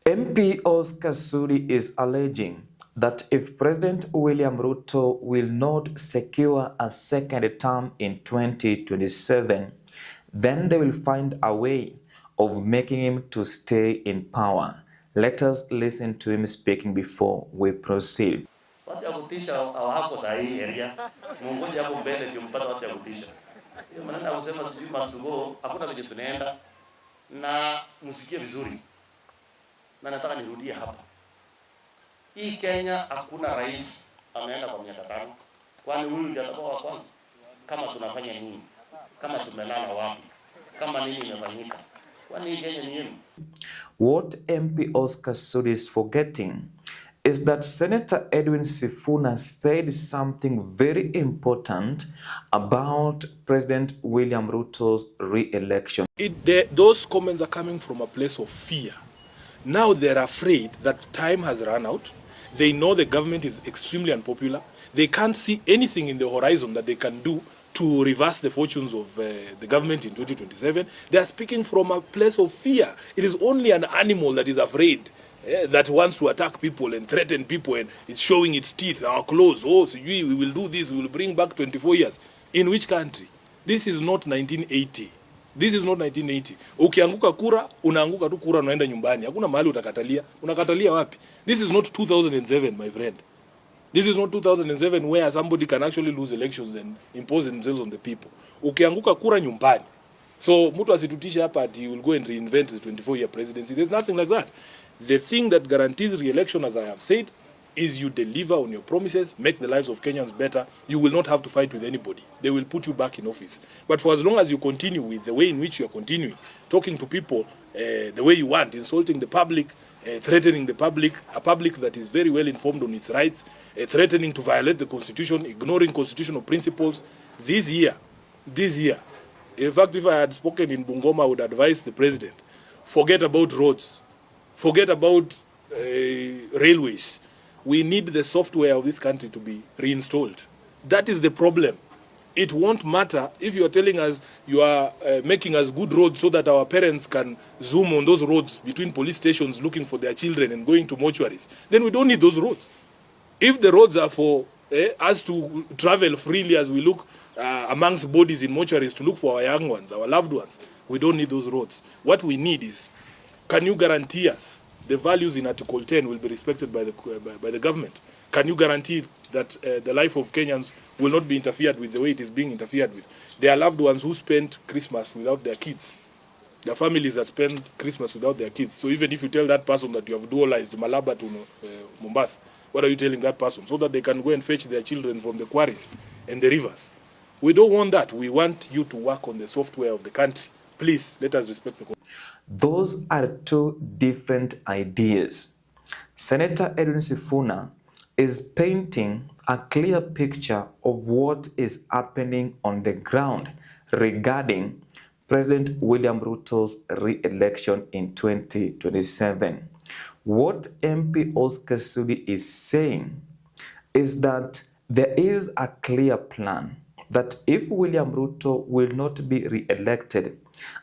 MP Oscar Sudi is alleging that if President William Ruto will not secure a second term in 2027, then they will find a way of making him to stay in power. Let us listen to him speaking before we proceed. Watu ya kutisha hawako sahihi area. Mungoje hapo mbele ndio mpata watu ya kutisha. Hiyo maneno ya kusema sijui must go, hakuna kwenye tunaenda. Na msikie vizuri. Na nataka nirudie hapa. Hii Kenya hakuna rais ameenda kwa miaka 5. Kwani huyu ndiye atakuwa wa kwanza? Kama tunafanya nini? Kama tumelala wapi? Kama nini imefanyika? Kwani hii Kenya ni yenu? What MP Oscar Sudi is forgetting is that Senator Edwin Sifuna said something very important about President William Ruto's re-election. Those comments are coming from a place of fear. Now they're afraid that time has run out. They know the government is extremely unpopular. They can't see anything in the horizon that they can do to reverse the fortunes of the government in 2027. They are speaking from a place of fear. It is only an animal that is afraid, that wants to attack people and threaten people, and it's showing its teeth, our claws. Oh, so we will do this, we will bring back 24 years. In which country? This is not 1980. This is not 1980. Ukianguka kura, unaanguka tu kura, unaenda nyumbani. Hakuna mahali utakatalia. Unakatalia wapi? This is not 2007, my friend. This is not 2007 where somebody can actually lose elections and impose themselves on the people. Ukianguka kura nyumbani. So mtu asitutishe hapa ati you will go and reinvent the 24-year presidency. There's nothing like that. The thing that guarantees re-election, as I have said, is you deliver on your promises, make the lives of Kenyans better. You will not have to fight with anybody. They will put you back in office. But for as long as you continue with the way in which you are continuing, talking to people the way you want, insulting the public, threatening the public, a public that is very well informed on its rights, threatening to violate the constitution, ignoring constitutional principles, this year, in fact, if I had spoken in Bungoma, I would advise the president, forget about roads, forget about railways. We need the software of this country to be reinstalled. That is the problem. It won't matter if you are telling us you are making us good roads so that our parents can zoom on those roads between police stations looking for their children and going to mortuaries. Then we don't need those roads. If the roads are for us to travel freely as we look amongst bodies in mortuaries to look for our young ones, our loved ones, we don't need those roads. What we need is, can you guarantee us the values in Article 10 will be respected by the government? Can you guarantee that the life of Kenyans will not be interfered with the way it is being interfered with? There are loved ones who spend Christmas without their kids. There are families that spend Christmas without their kids. So even if you tell that person that you have dualized Malaba to Mombasa, what are you telling that person? So that they can go and fetch their children from the quarries and the rivers. We don't want that. We want you to work on the software of the country. Please, let us respect the country. Those are two different ideas. Senator Edwin Sifuna is painting a clear picture of what is happening on the ground regarding President William Ruto's re-election in 2027. What MP Oscar Sudi is saying is that there is a clear plan that if William Ruto will not be re-elected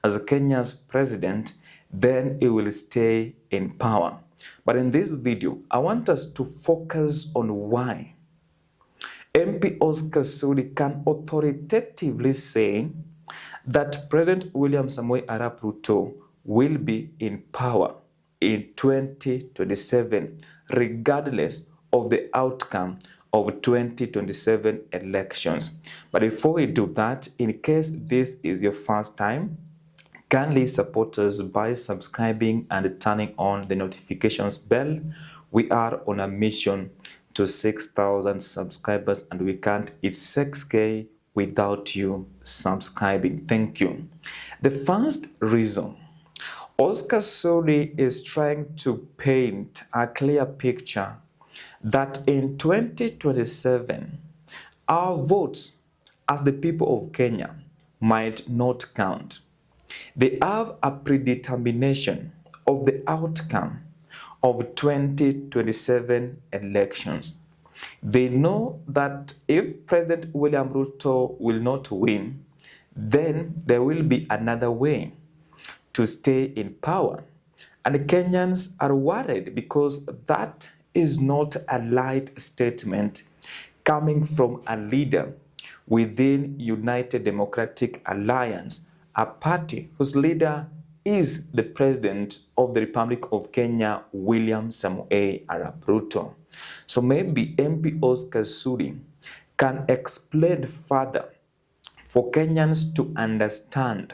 as Kenya's president, then he will stay in power. But in this video, I want us to focus on why MP Oscar Sudi can authoritatively say that President William Samoei Arap Ruto will be in power in 2027, regardless of the outcome of 2027 elections. But before we do that, in case this is your first time, kindly support us by subscribing and turning on the notifications bell. We are on a mission to 6,000 subscribers and we can't hit 6K without you subscribing. Thank you. The first reason Oscar Sudi is trying to paint a clear picture that in 2027, our votes as the people of Kenya might not count. They have a predetermination of the outcome of 2027 elections. They know that if President William Ruto will not win, then there will be another way to stay in power. And Kenyans are worried because that is not a light statement coming from a leader within United Democratic Alliance, a party whose leader is the President of the Republic of Kenya, William Samoei Arap Ruto. So maybe MP Oscar Sudi can explain further for Kenyans to understand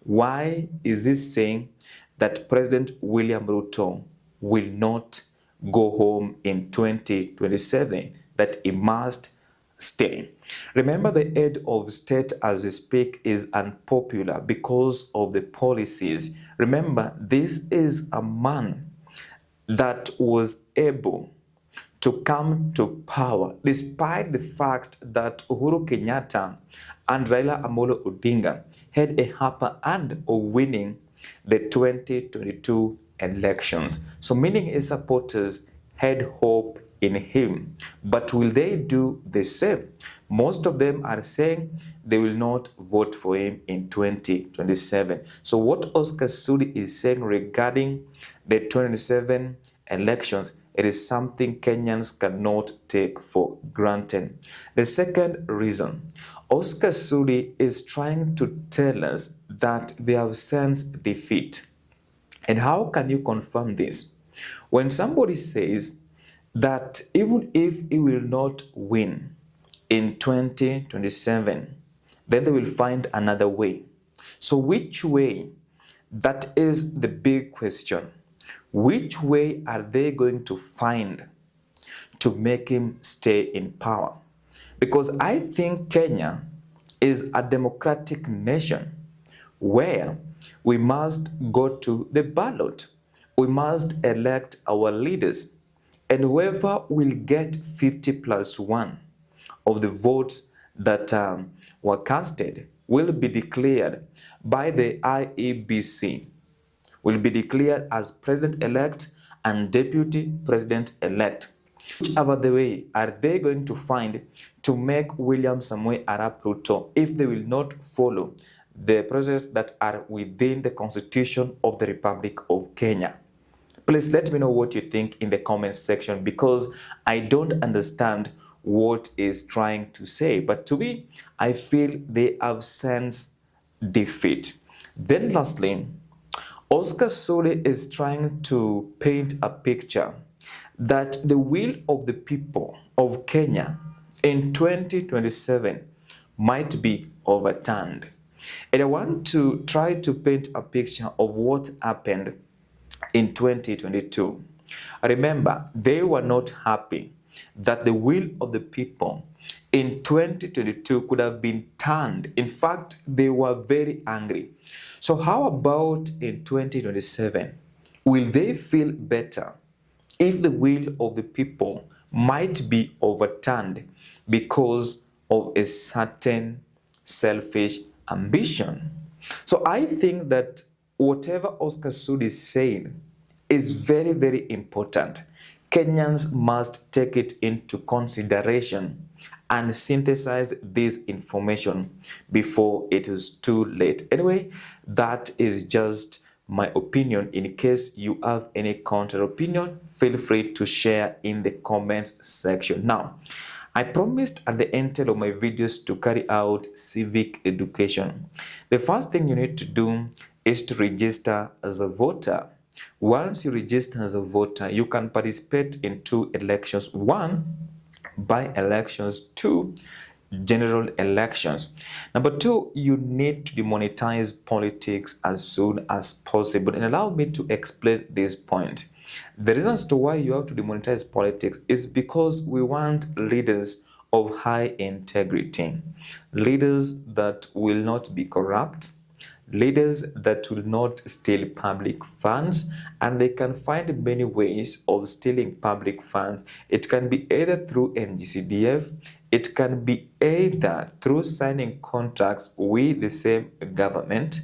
why is he saying that President William Ruto will not go home in 2027, that he must stay. Remember, the head of state as we speak is unpopular because of the policies. Remember, this is a man that was able to come to power despite the fact that Uhuru Kenyatta and Raila Amolo Odinga had a upper hand of winning the 2022 elections. So meaning his supporters had hope in him. But will they do the same? Most of them are saying they will not vote for him in 2027. So what Oscar Sudi is saying regarding the 2027 elections, it is something Kenyans cannot take for granted. The second reason, Oscar Sudi is trying to tell us that they have sensed defeat. And how can you confirm this? When somebody says that even if he will not win in 2027, then they will find another way. So which way? That is the big question. Which way are they going to find to make him stay in power? Because I think Kenya is a democratic nation where we must go to the ballot. We must elect our leaders. And whoever will get 50+1 of the votes that were casted will be declared by the IEBC, will be declared as president-elect and deputy president-elect. Whichever the way are they going to find to make William Samoei Arap Ruto if they will not follow the processes that are within the Constitution of the Republic of Kenya? Please let me know what you think in the comment section, because I don't understand what is trying to say. But to me, I feel they have sensed defeat. Then lastly, Oscar Sudi is trying to paint a picture that the will of the people of Kenya in 2027 might be overturned. And I want to try to paint a picture of what happened in 2022. Remember, they were not happy that the will of the people in 2022 could have been turned. In fact, they were very angry. So how about in 2027? Will they feel better if the will of the people might be overturned because of a certain selfish ambition? So I think that whatever Oscar Sudi is saying is very, very important. Kenyans must take it into consideration and synthesize this information before it is too late. Anyway, that is just my opinion. In case you have any counter opinion, feel free to share in the comments section. Now, I promised at the end of my videos to carry out civic education. The first thing you need to do is to register as a voter. Once you register as a voter, you can participate in 2 elections. 1, by-elections. 2, general elections. Number 2, you need to demonetize politics as soon as possible. And allow me to explain this point. The reason as to why you have to demonetize politics is because we want leaders of high integrity, leaders that will not be corrupt, leaders that will not steal public funds, and they can find many ways of stealing public funds. It can be either through NGCDF, it can be either through signing contracts with the same government,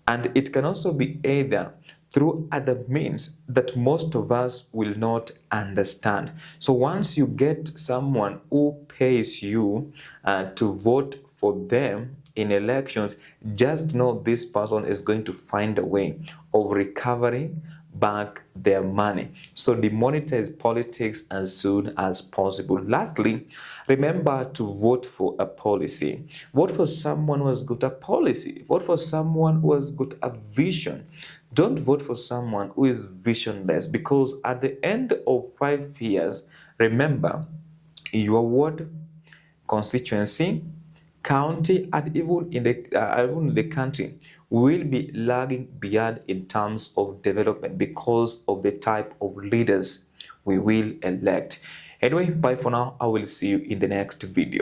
and it can also be either through other means that most of us will not understand. So once you get someone who pays you to vote for them in elections, just know this person is going to find a way of recovering back their money. So demonetize politics as soon as possible. Lastly, remember to vote for a policy. Vote for someone who has got a policy. Vote for someone who has got a vision. Don't vote for someone who is visionless, because at the end of 5 years, remember, your ward, constituency, county, and even in the country will be lagging behind in terms of development because of the type of leaders we will elect. Anyway, bye for now. I will see you in the next video.